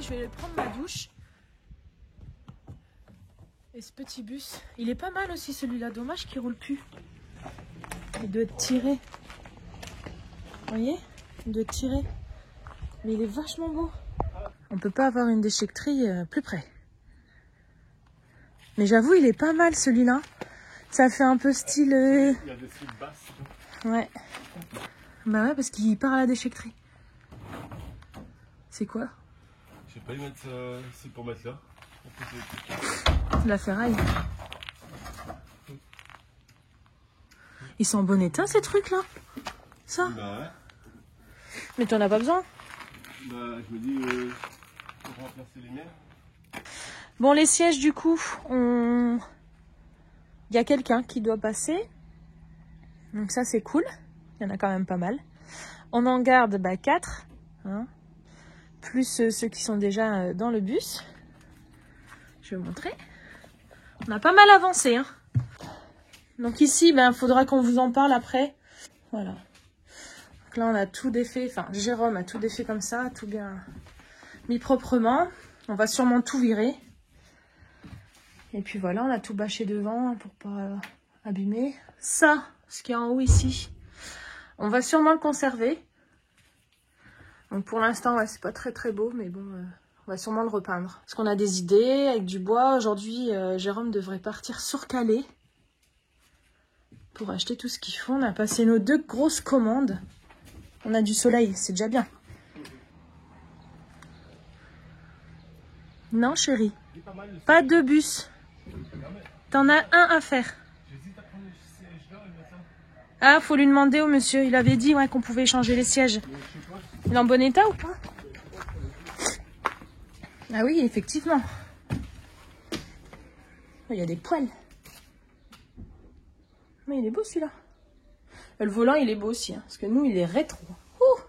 je vais prendre ma douche. Et ce petit bus, il est pas mal aussi celui-là. Dommage qu'il roule plus. Il doit être tiré. Vous voyez? Il doit être tiré. Mais il est vachement beau. On peut pas avoir une déchetterie plus près. Mais j'avoue, il est pas mal celui-là. Ça fait un peu style... Il y a des suites basses. Ouais. Bah ouais, parce qu'il part à la déchetterie. C'est quoi? Je vais pas lui mettre c'est pour mettre là. La ferraille. Ils sont en bon état ces trucs là? Ça? Bah ouais. Mais t'en as pas besoin? Bah je me dis, pour remplacer les miens. Bon, les sièges du coup, il y a quelqu'un qui doit passer. Donc ça c'est cool. Il y en a quand même pas mal. On en garde 4. Hein, plus ceux qui sont déjà dans le bus. Je vais vous montrer. On a pas mal avancé. Hein. Donc ici, faudra qu'on vous en parle après. Voilà. Donc là, on a tout défait. Enfin, Jérôme a tout défait comme ça, tout bien mis proprement. On va sûrement tout virer. Et puis voilà, on a tout bâché devant pour pas abîmer. Ça, ce qui est en haut ici, on va sûrement le conserver. Donc pour l'instant, ouais, c'est pas très très beau, mais bon... on va sûrement le repeindre. Parce qu'on a des idées avec du bois. Aujourd'hui, Jérôme devrait partir sur Calais pour acheter tout ce qu'il faut. On a passé nos 2 grosses commandes. On a du soleil, c'est déjà bien. Non, chérie. Pas 2 bus. T'en as un à faire. Ah, faut lui demander au monsieur. Il avait dit qu'on pouvait changer les sièges. Il est en bon état ou pas? Ah oui, effectivement. Il y a des poils. Mais il est beau celui-là. Le volant, il est beau aussi. Hein, parce que nous, il est rétro. Ouh,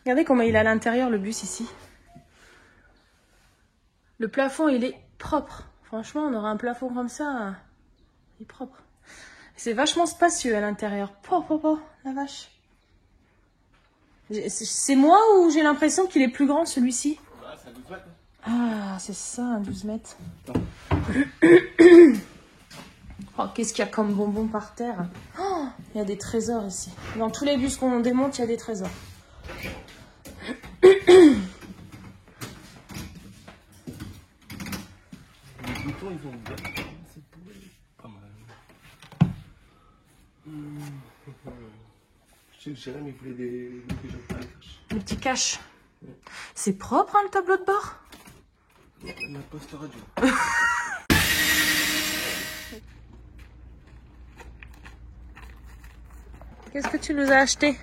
regardez comment il est à l'intérieur, le bus ici. Le plafond, il est propre. Franchement, on aura un plafond comme ça. Il est propre. C'est vachement spacieux à l'intérieur. La vache. C'est moi ou j'ai l'impression qu'il est plus grand, celui-ci? Bah, ça 12 mètres. Ah, c'est ça, un 12 mètres. Oh, qu'est-ce qu'il y a comme bonbons par terre? Oh, il y a des trésors ici. Dans tous les bus qu'on démonte, il y a des trésors. Les boutons, ils ont bien. C'est pas mal. Je sais que Jérémy, il voulait des caches. Les petits caches. C'est propre, hein, le tableau de bord? La poste radio. Qu'est-ce que tu nous as acheté?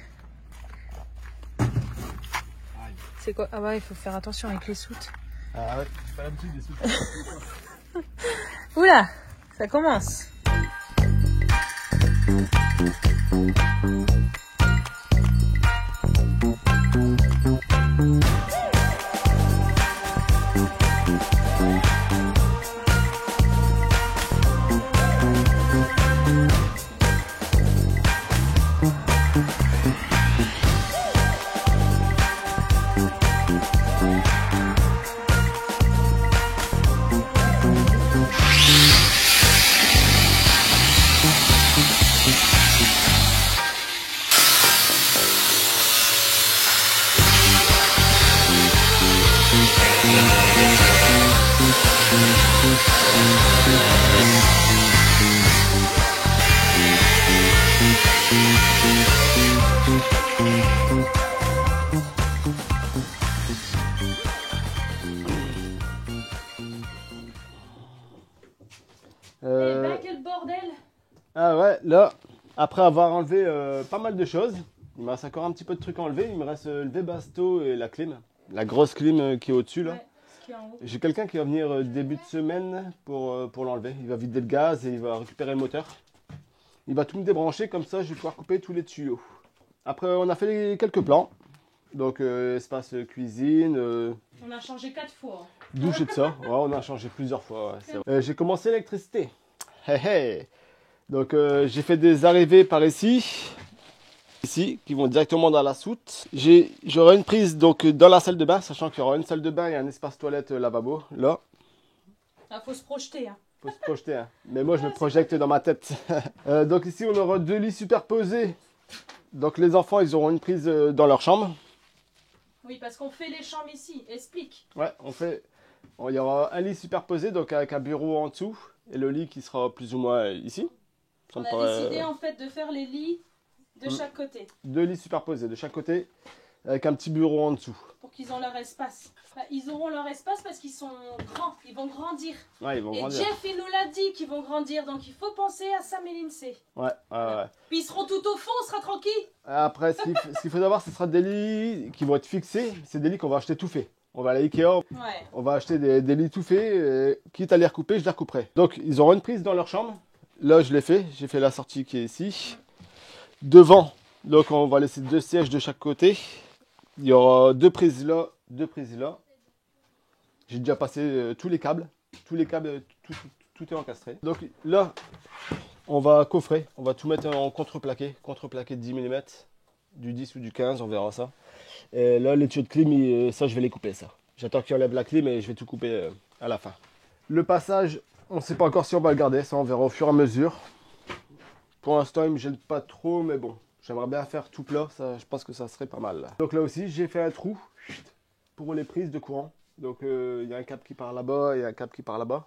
C'est quoi? Ah ouais, il faut faire attention avec les soutes. Ah ouais, c'est pas l'habitude des soutes. Oula, ça commence. Quel bordel! Ah ouais, là, après avoir enlevé pas mal de choses, il me reste encore un petit peu de trucs à enlever. Il me reste le Webasto et la clim, la grosse clim qui est au-dessus là. Ouais, j'ai quelqu'un qui va venir début de semaine pour l'enlever. Il va vider le gaz et il va récupérer le moteur. Il va tout me débrancher, comme ça je vais pouvoir couper tous les tuyaux. Après on a fait quelques plans. Donc espace cuisine. On a changé 4 fois. Douche et de ça. Ouais, on a changé plusieurs fois. Ouais, j'ai commencé l'électricité. Hey, hey. Donc j'ai fait des arrivées par ici. ici qui vont directement dans la soute. J'aurai une prise donc dans la salle de bain, sachant qu'il y aura une salle de bain et un espace toilette lavabo là. Ah, faut se projeter, hein. Faut se projeter, hein. Mais moi je me projette dans ma tête. Donc ici on aura 2 lits superposés. Donc les enfants ils auront une prise dans leur chambre. Oui, parce qu'on fait les chambres ici. Explique. Ouais, il y aura un lit superposé donc avec un bureau en dessous et le lit qui sera plus ou moins ici. On a décidé en fait de faire les lits de chaque côté. 2 lits superposés de chaque côté avec un petit bureau en dessous. Pour qu'ils aient leur espace. Enfin, ils auront leur espace parce qu'ils sont grands, ils vont grandir. Ouais, ils vont grandir. Et Jeff, il nous l'a dit qu'ils vont grandir, donc il faut penser à Sam et Lindsay. Ouais. Puis ils seront tout au fond, on sera tranquille. Après, ce qu'il faut savoir, ce sera des lits qui vont être fixés. C'est des lits qu'on va acheter tout fait. On va à l'Ikea, on va acheter des lits tout faits. Quitte à les recouper, je les recouperai. Donc, ils auront une prise dans leur chambre. Là, je l'ai fait. J'ai fait la sortie qui est ici. Devant, donc on va laisser 2 sièges de chaque côté. Il y aura 2 prises là, 2 prises là. J'ai déjà passé tous les câbles. Tous les câbles, tout est encastré. Donc là, on va coffrer. On va tout mettre en contreplaqué. Contreplaqué de 10 mm. Du 10 ou du 15, on verra ça. Et là, les tuyaux de clim, ça, je vais les couper, ça. J'attends qu'ils enlèvent la clim et je vais tout couper à la fin. Le passage, on ne sait pas encore si on va le garder. Ça, on verra au fur et à mesure. Pour l'instant, il ne me gêne pas trop, mais bon. J'aimerais bien faire tout plat. Ça, je pense que ça serait pas mal. Donc là aussi, j'ai fait un trou pour les prises de courant. Donc il y a un câble qui part là-bas et un câble qui part là-bas.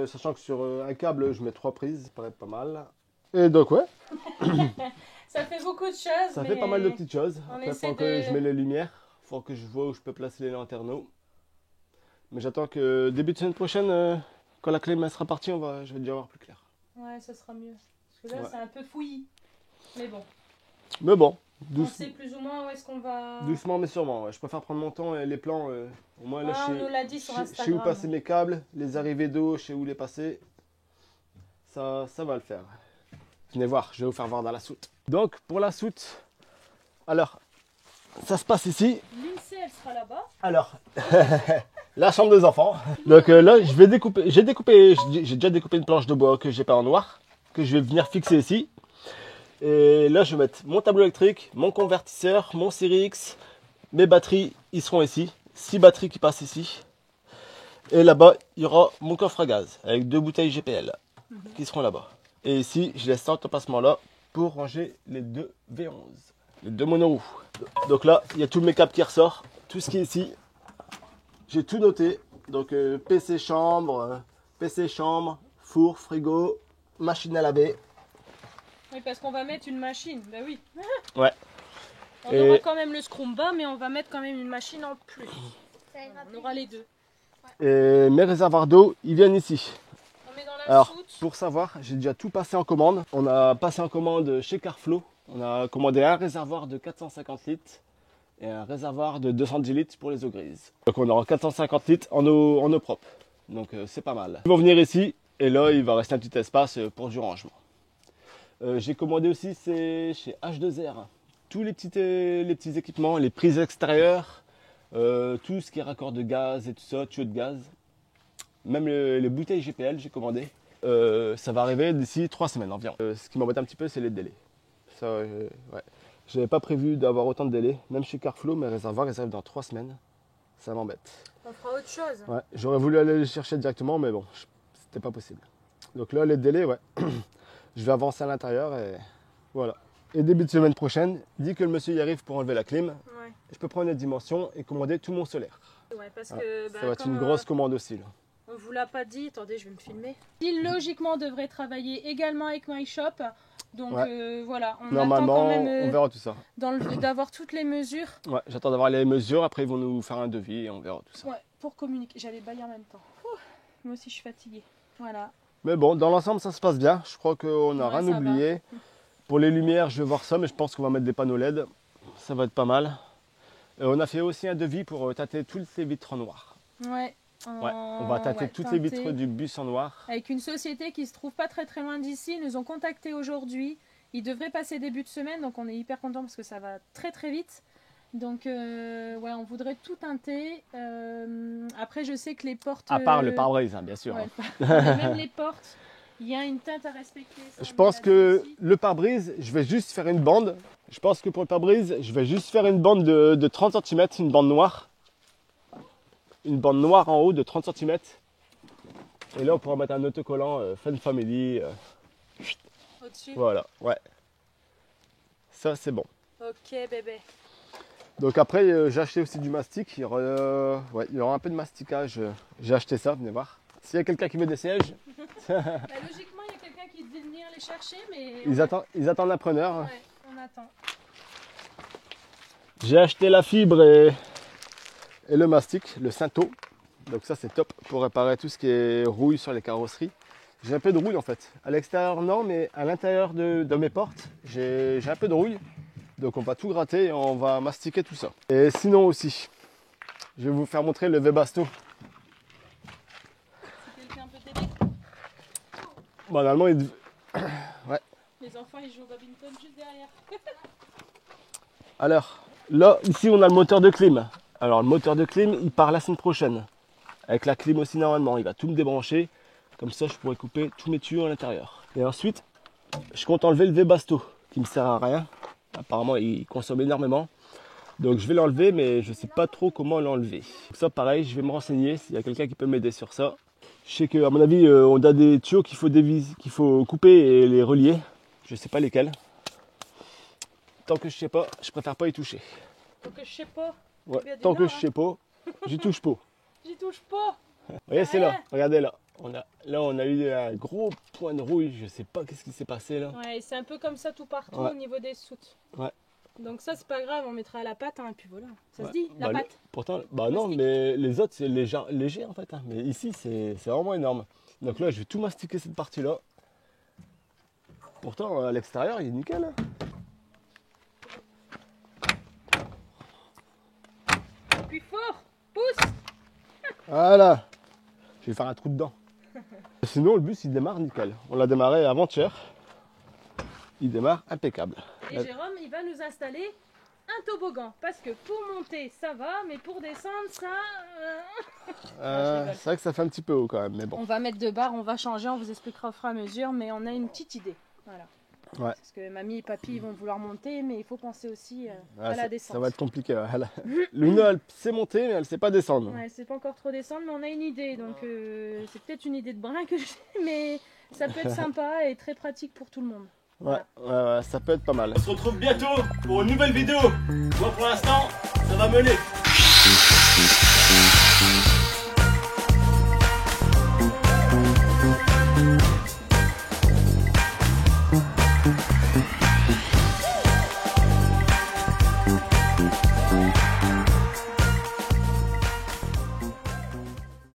Sachant que sur un câble, je mets 3 prises. Ça paraît pas mal. Et donc, ouais. Ça fait beaucoup de choses. Ça fait pas mal de petites choses. Après, il faut que je mette les lumières. Il faut que je vois où je peux placer les lanterneaux. Mais j'attends que début de semaine prochaine, quand la clé sera partie, je vais déjà voir plus clair. Ouais, ça sera mieux. Parce que là, c'est un peu fouillis. Mais bon. Mais bon, on sait plus ou moins où est-ce qu'on va. Doucement mais sûrement. Ouais. Je préfère prendre mon temps et les plans. Au moins, là, on nous l'a dit sur Instagram. Je sais où passer mes câbles, les arrivées d'eau, je sais où les passer. Ça va le faire. Venez voir, je vais vous faire voir dans la soute. Donc, pour la soute, alors, ça se passe ici. Lindsay, elle sera là-bas. Alors, la chambre des enfants. Donc là, je vais découper. J'ai déjà découpé une planche de bois que j'ai peint en noir, que je vais venir fixer ici. Et là, je vais mettre mon tableau électrique, mon convertisseur, mon Cyrix, mes batteries, ils seront ici. 6 batteries qui passent ici. Et là-bas, il y aura mon coffre à gaz avec 2 bouteilles GPL qui seront là-bas. Et ici, je laisse cet emplacement là pour ranger les 2 V11, les 2 monoroues. Donc là, il y a tous mes câbles qui ressortent, tout ce qui est ici. J'ai tout noté. Donc PC chambre, four, frigo, machine à laver. Oui, parce qu'on va mettre une machine, bah oui. Ouais. On aura quand même le Scrumba, mais on va mettre quand même une machine en plus. On aura les 2. Et mes réservoirs d'eau, ils viennent ici. On met dans la Alors, soute. pour savoir, j'ai déjà tout passé en commande. On a passé en commande chez Carflow. On a commandé un réservoir de 450 litres et un réservoir de 210 litres pour les eaux grises. Donc on aura 450 litres en eau propre. Donc c'est pas mal. Ils vont venir ici et là, il va rester un petit espace pour du rangement. J'ai commandé aussi chez H2R tous les petits équipements, les prises extérieures, tout ce qui est raccord de gaz et tout ça, tuyaux de gaz. Même les bouteilles GPL, j'ai commandé. Ça va arriver d'ici 3 semaines environ. Ce qui m'embête un petit peu, c'est les délais. Ça, ouais. Je n'avais pas prévu d'avoir autant de délais. Même chez Carflow, mes réservoirs ils arrivent dans 3 semaines. Ça m'embête. On fera autre chose. Ouais, j'aurais voulu aller les chercher directement, mais bon, c'était pas possible. Donc là, les délais, ouais. Je vais avancer à l'intérieur et voilà. Et début de semaine prochaine, dit que le monsieur y arrive pour enlever la clim, Ouais. je peux prendre les dimensions et commander tout mon solaire. Ouais, parce Voilà. que, Ça va être une grosse commande aussi. Là. On vous l'a pas dit, attendez, je vais me filmer. Il logiquement devrait travailler également avec MyShop. Donc voilà, on Normalement, attend quand même on verra tout ça. d'avoir toutes les mesures. Ouais, j'attends d'avoir les mesures, après ils vont nous faire un devis et on verra tout ça. Ouais, pour communiquer. J'allais bailler en même temps. Ouh, moi aussi je suis fatiguée. Voilà. Mais bon, dans l'ensemble, ça se passe bien. Je crois qu'on n'a Ouais, rien oublié. Pour les lumières, je vais voir ça, mais je pense qu'on va mettre des panneaux LED. Ça va être pas mal. On a fait aussi un devis pour tâter toutes les vitres en noir. Ouais. On va tâter toutes les vitres du bus en noir. Avec une société qui se trouve pas très loin d'ici. Ils nous ont contactés aujourd'hui. Ils devraient passer début de semaine, donc on est hyper content parce que ça va très vite. Donc ouais, on voudrait tout teinter. Après, je sais que les portes. À part le pare-brise, hein, bien sûr. Ouais, même les portes, il y a une teinte à respecter. Je pense que le pare-brise, je vais juste faire une bande. Je pense que pour le pare-brise, je vais juste faire une bande de 30 cm, une bande noire. Une bande noire en haut de 30 cm. Et là, on pourra mettre un autocollant Fun Family. Au-dessus. Voilà, ouais. Ça, c'est bon. Ok, bébé. Donc après, j'ai acheté aussi du mastic. Il y aura un peu de masticage. J'ai acheté ça, venez voir. S'il y a quelqu'un qui veut des sièges, Logiquement, il y a quelqu'un qui devait venir les chercher, mais... ils attendent un preneur. Ouais, on attend. J'ai acheté la fibre et le mastic, le Cinto. Donc ça, c'est top pour réparer tout ce qui est rouille sur les carrosseries. J'ai un peu de rouille en fait. À l'extérieur, non, mais à l'intérieur de mes portes, j'ai un peu de rouille. Donc on va tout gratter et on va mastiquer tout ça. Et sinon aussi, je vais vous faire montrer le Webasto. Si quelqu'un peut t'aider. Bon, normalement, ouais. Les enfants, ils jouent au badminton juste derrière. Alors, là, ici, on a le moteur de clim. Alors, le moteur de clim, il part la semaine prochaine. Avec la clim aussi, normalement. Il va tout me débrancher. Comme ça, je pourrai couper tous mes tuyaux à l'intérieur. Et ensuite, je compte enlever le Webasto, qui me sert à rien. Apparemment, il consomme énormément. Donc, je vais l'enlever, mais je ne sais pas trop comment l'enlever. Donc ça, pareil, je vais me renseigner s'il y a quelqu'un qui peut m'aider sur ça. Je sais qu'à mon avis, on a des tuyaux qu'il faut couper et les relier. Je ne sais pas lesquels. Tant que je sais pas, je préfère pas y toucher. Tant que je sais pas. Ouais, tant que je sais pas, j'y touche pas. J'y touche pas. Vous voyez, c'est là. Regardez là. On a eu un gros point de rouille. Je sais pas qu'est-ce qui s'est passé là. Ouais, c'est un peu comme ça tout partout Ouais. au niveau des soutes. Ouais. Donc ça, c'est pas grave, on mettra à la pâte, hein, et puis voilà. Ça Ouais. se dit, la Bah, pâte. Pourtant, bah non, Mastic. mais les autres c'est léger en fait. Hein. Mais ici, c'est vraiment énorme. Donc là, je vais tout mastiquer cette partie-là. Pourtant, à l'extérieur, il est nickel. Hein. Puis fort, pousse. Voilà. Je vais faire un trou dedans. Sinon, le bus, il démarre nickel. On l'a démarré avant-hier. Il démarre impeccable. Et Jérôme, il va nous installer un toboggan. Parce que pour monter, ça va, mais pour descendre, ça... C'est vrai que ça fait un petit peu haut quand même, mais bon. On va mettre 2 barres, on va changer, on vous expliquera au fur et à mesure, mais on a une petite idée. Voilà. Ouais. Parce que mamie et papy ils vont vouloir monter, mais il faut penser aussi à la ça descente. va être compliqué. Luna, elle sait monter, mais elle sait pas descendre. Ouais, c'est pas encore trop descendre, mais on a une idée. Donc c'est peut-être une idée de brin que j'ai, mais ça peut être sympa et très pratique pour tout le monde. Ouais, ça peut être pas mal. On se retrouve bientôt pour une nouvelle vidéo. Moi pour l'instant, ça va mener.